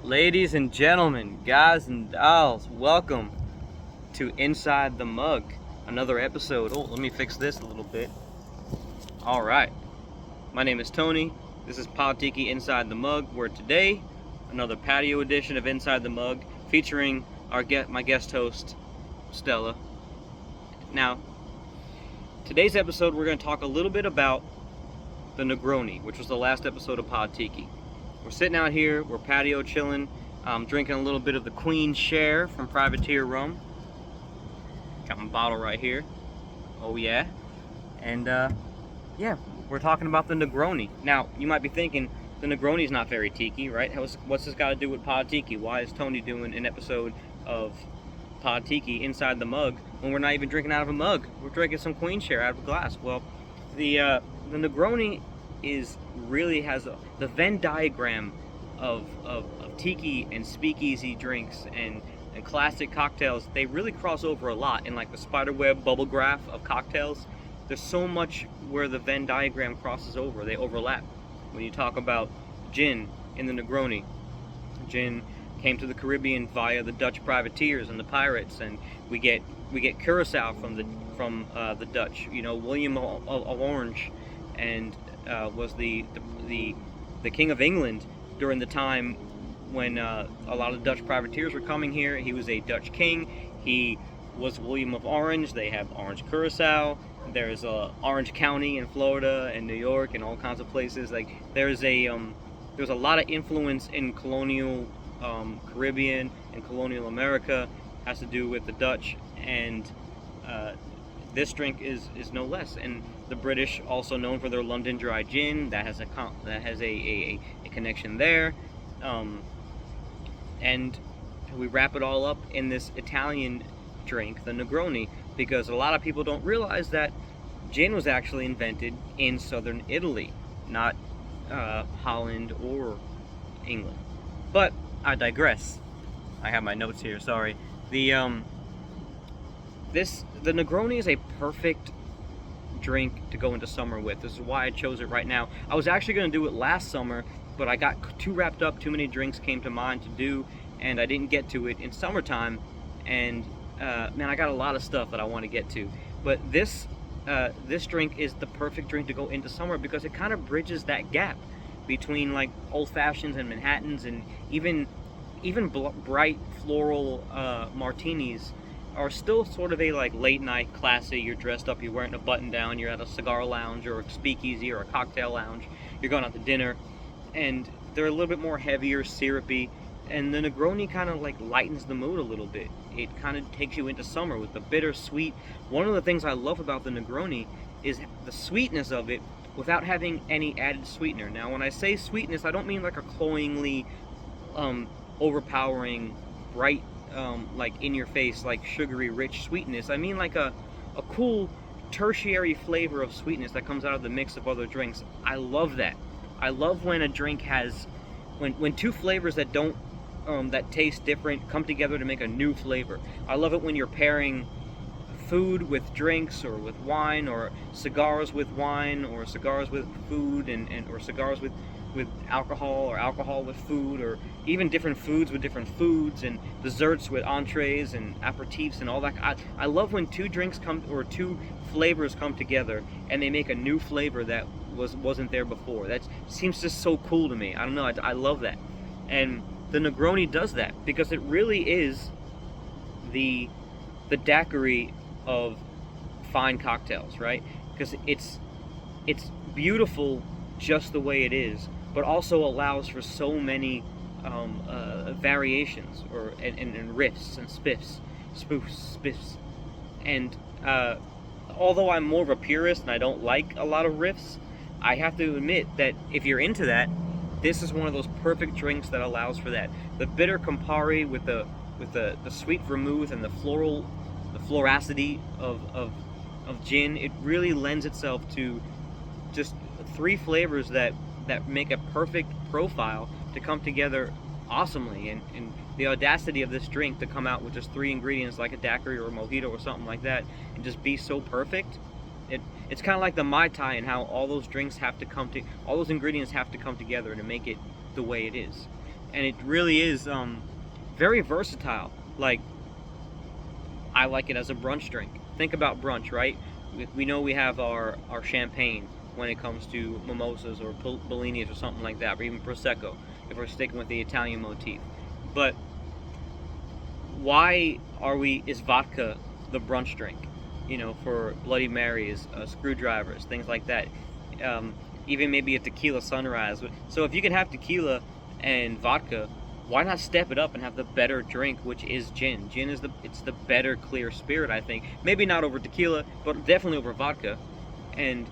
Ladies and gentlemen, guys and dolls, welcome to Inside the Mug, another episode. Oh, let me fix this a little bit. Alright, my name is Tony. This is Pod Tiki Inside the Mug, where today, another patio edition of Inside the Mug, featuring my guest host, Stella. Now, today's episode, we're going to talk a little bit about the Negroni, which was the last episode of Pod Tiki. We're sitting out here, we're patio chilling, drinking a little bit of the Queen Share from Privateer Rum. Got my bottle right here. Oh yeah. And yeah, we're talking about the Negroni. Now, you might be thinking, the Negroni's not very tiki, right? What's this got to do with Pod Tiki? Why is Tony doing an episode of Pod Tiki Inside the Mug when we're not even drinking out of a mug? We're drinking some Queen Share out of a glass. Well, the Negroni really has the Venn diagram of tiki and speakeasy drinks and classic cocktails. They really cross over a lot in like the spiderweb bubble graph of cocktails. There's so much where the Venn diagram crosses over. They overlap. When you talk about gin in the Negroni, gin came to the Caribbean via the Dutch privateers and the pirates, and we get curacao from the Dutch. You know, William of Orange and was the King of England during the time when a lot of Dutch privateers were coming here. He was a Dutch king. He was William of Orange. They have orange curacao. There's Orange County in Florida and New York and all kinds of places. Like there's a lot of influence in colonial Caribbean and colonial America. Has to do with the Dutch, and this drink is no less. And the British, also known for their London Dry Gin, that has a connection there, and we wrap it all up in this Italian drink, the Negroni, because a lot of people don't realize that gin was actually invented in southern Italy, not Holland or England. But I digress. I have my notes here. Sorry. The Negroni is a perfect drink to go into summer with. This is why I chose it right now. I was actually going to do it last summer, but I got too wrapped up. Too many drinks came to mind to do, and I didn't get to it in summertime. And man, I got a lot of stuff that I want to get to. But this drink is the perfect drink to go into summer because it kind of bridges that gap between like old fashions and Manhattans, and even bright floral martinis are still sort of a like late night classy. You're dressed up, you're wearing a button down, you're at a cigar lounge or a speakeasy or a cocktail lounge, you're going out to dinner, and they're a little bit more heavier, syrupy, and the Negroni kind of like lightens the mood a little bit. It kind of takes you into summer with the bittersweet. One of the things I love about the Negroni is the sweetness of it without having any added sweetener. Now when I say sweetness, I don't mean like a cloyingly overpowering, bright, like in your face, like sugary rich sweetness. I mean like a cool tertiary flavor of sweetness that comes out of the mix of other drinks. I love that. I love when a drink has, when two flavors that don't that taste different come together to make a new flavor. I love it when you're pairing food with drinks, or with wine, or cigars with wine, or cigars with food, or cigars with alcohol, or alcohol with food, or even different foods with different foods, and desserts with entrees and aperitifs and all that. I love when two drinks or two flavors come together and they make a new flavor that wasn't there before. That seems just so cool to me. I don't know, I love that. And the Negroni does that because it really is the daiquiri of fine cocktails, right? Because it's beautiful just the way it is, but also allows for so many variations and riffs and spiffs. And although I'm more of a purist and I don't like a lot of riffs, I have to admit that if you're into that, this is one of those perfect drinks that allows for that. The bitter Campari with the sweet vermouth and the floracity of gin, it really lends itself to just three flavors that make a perfect profile to come together awesomely, and the audacity of this drink to come out with just three ingredients like a daiquiri or a mojito or something like that and just be so perfect. It's kind of like the Mai Tai, and how all those ingredients have to come together to make it the way it is. and it really is very versatile. Like, I like it as a brunch drink. Think about brunch, right? We know we have our champagne when it comes to mimosas or bellinis or something like that, or even prosecco if we're sticking with the Italian motif. But why is vodka the brunch drink? You know, for Bloody Marys, screwdrivers, things like that. Even maybe a tequila sunrise. So if you can have tequila and vodka, why not step it up and have the better drink, which is gin? Gin is the better clear spirit, I think. Maybe not over tequila, but definitely over vodka. And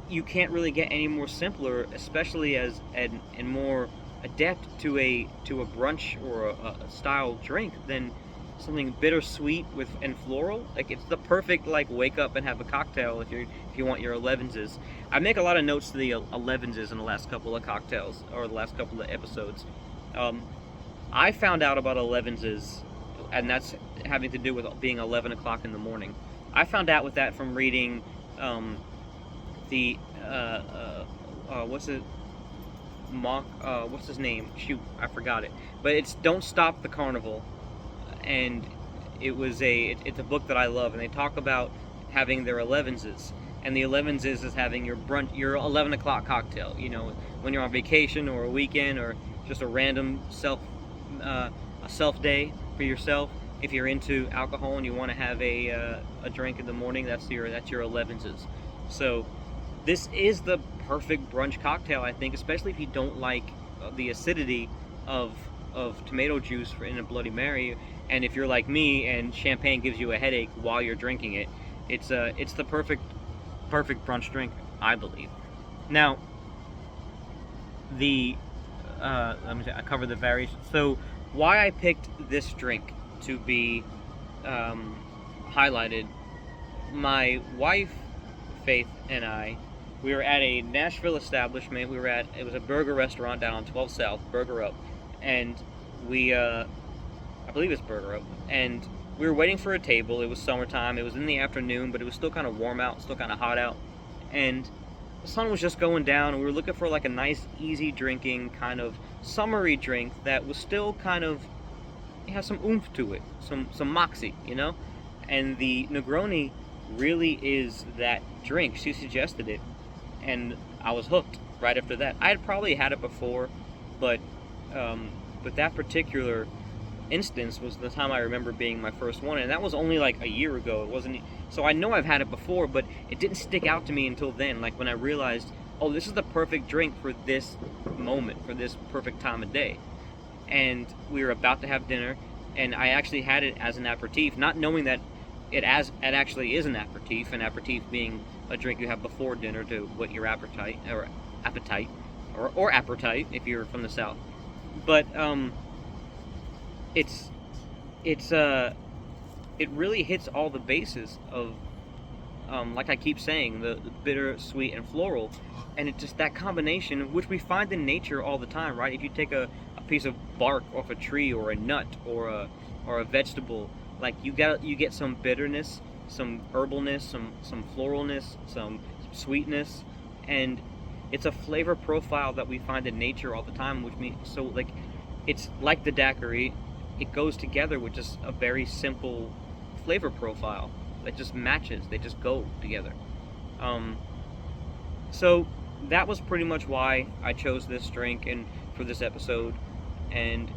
you can't really get any more simpler, especially as and more adept to a brunch or a style drink than something bittersweet and floral. Like, it's the perfect, like, wake up and have a cocktail if you want your 11s. I make a lot of notes to the 11s in the last couple of cocktails or the last couple of episodes. I found out about 11s, and that's having to do with being 11 o'clock in the morning. I found out with that from reading what's his name? Shoot, I forgot it. But it's Don't Stop the Carnival, and it's a book that I love, and they talk about having their 11s, and the 11s is having your 11 o'clock cocktail. You know, when you're on vacation or a weekend or just a random self day for yourself. If you're into alcohol and you want to have a drink in the morning, that's your 11s. So this is the perfect brunch cocktail, I think, especially if you don't like the acidity of tomato juice in a Bloody Mary, and if you're like me and champagne gives you a headache while you're drinking it. It's the perfect brunch drink, I believe. Now, I covered the variations. So why I picked this drink to be highlighted, my wife Faith and I, we were at a Nashville establishment. It was a burger restaurant down on 12 South, Burger Up, and I believe it's Burger Up, and we were waiting for a table. It was summertime. It was in the afternoon, but it was still kind of warm out, still kind of hot out, and the sun was just going down, and we were looking for like a nice, easy drinking kind of summery drink that was still kind of, it has some oomph to it, some moxie, you know? And the Negroni really is that drink. She suggested it, and I was hooked right after that. I had probably had it before, but that particular instance was the time I remember being my first one, and that was only like a year ago. It wasn't, so I know I've had it before, but it didn't stick out to me until then, like when I realized, oh, this is the perfect drink for this moment, for this perfect time of day. And we were about to have dinner, and I actually had it as an aperitif, not knowing that it actually is an aperitif being a drink you have before dinner to whet your appetite or appetite if you're from the South. But it really hits all the bases of, like I keep saying, the bitter, sweet, and floral, and it's just that combination, which we find in nature all the time, right? If you take a piece of bark off a tree, or a nut, or a vegetable, like you get some bitterness, some herbalness, some floralness, some sweetness, and it's a flavor profile that we find in nature all the time, which means, so like, it's like the daiquiri. It goes together with just a very simple flavor profile that just matches. They just go together. So that was pretty much why I chose this drink and for this episode. And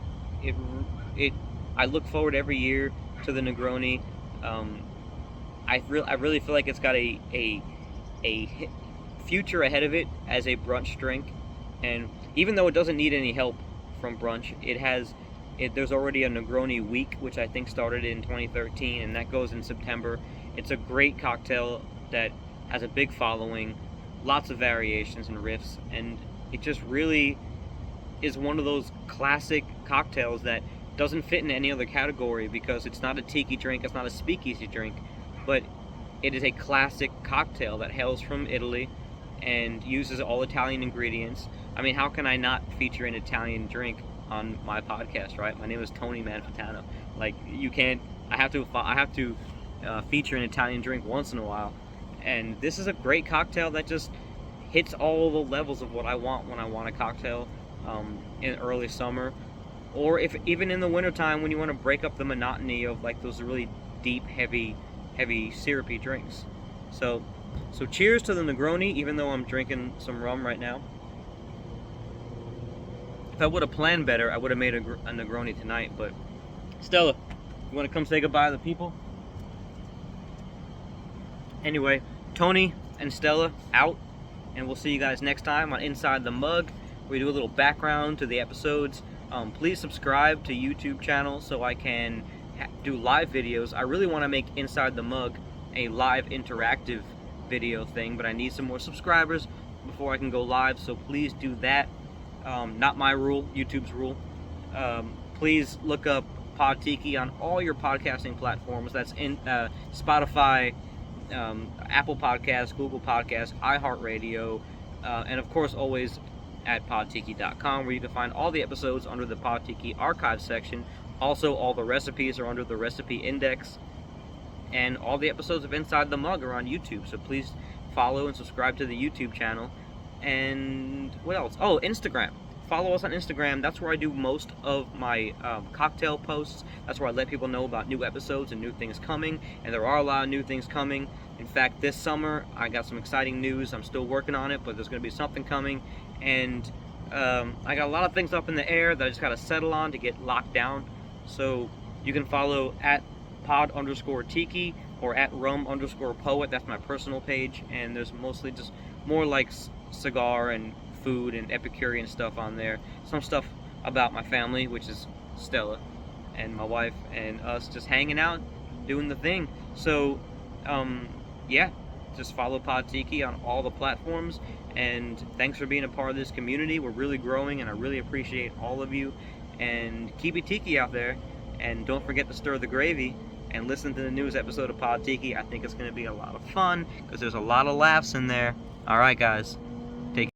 I look forward every year to the Negroni. I really feel like it's got a future ahead of it as a brunch drink. And even though it doesn't need any help from brunch, there's already a Negroni week, which I think started in 2013, and that goes in September. It's a great cocktail that has a big following, lots of variations and riffs, and it just really is one of those classic cocktails that doesn't fit in any other category because it's not a tiki drink, it's not a speakeasy drink, but it is a classic cocktail that hails from Italy and uses all Italian ingredients. I mean, how can I not feature an Italian drink on my podcast, right? My name is Tony Manfitano. Like, you can't, I have to feature an Italian drink once in a while. And this is a great cocktail that just hits all the levels of what I want when I want a cocktail in early summer, or if even in the wintertime when you want to break up the monotony of like those really deep, heavy syrupy drinks. So cheers to the Negroni, even though I'm drinking some rum right now. If I would have planned better, I would have made a Negroni tonight. But Stella, you want to come say goodbye to the people? Anyway, Tony and Stella out, and we'll see you guys next time on Inside the Mug. We do a little background to the episodes. Please subscribe to YouTube channel so I can do live videos. I really want to make Inside the Mug a live interactive video thing, but I need some more subscribers before I can go live, so please do that. Not my rule, YouTube's rule. Please look up Pod Tiki on all your podcasting platforms. That's in Spotify, Apple Podcasts, Google Podcasts, iHeartRadio, and of course always at podtiki.com, where you can find all the episodes under the Pod Tiki archive section. Also, all the recipes are under the recipe index, and all the episodes of Inside the Mug are on YouTube, so please follow and subscribe to the YouTube channel. And what else? Oh, Instagram. Follow us on Instagram. That's where I do most of my cocktail posts. That's where I let people know about new episodes and new things coming, and there are a lot of new things coming. In fact, this summer I got some exciting news. I'm still working on it, but there's going to be something coming, and I got a lot of things up in the air that I just got to settle on to get locked down. So you can follow at pod_tiki or at rum_poet. That's my personal page, and there's mostly just more like cigar and food and Epicurean stuff on there. Some stuff about my family, which is Stella and my wife, and us just hanging out, doing the thing. So yeah, just follow Pod Tiki on all the platforms, and thanks for being a part of this community. We're really growing, and I really appreciate all of you. And keep it tiki out there, and don't forget to stir the gravy and listen to the newest episode of Pod Tiki. I think it's going to be a lot of fun because there's a lot of laughs in there. All right, guys.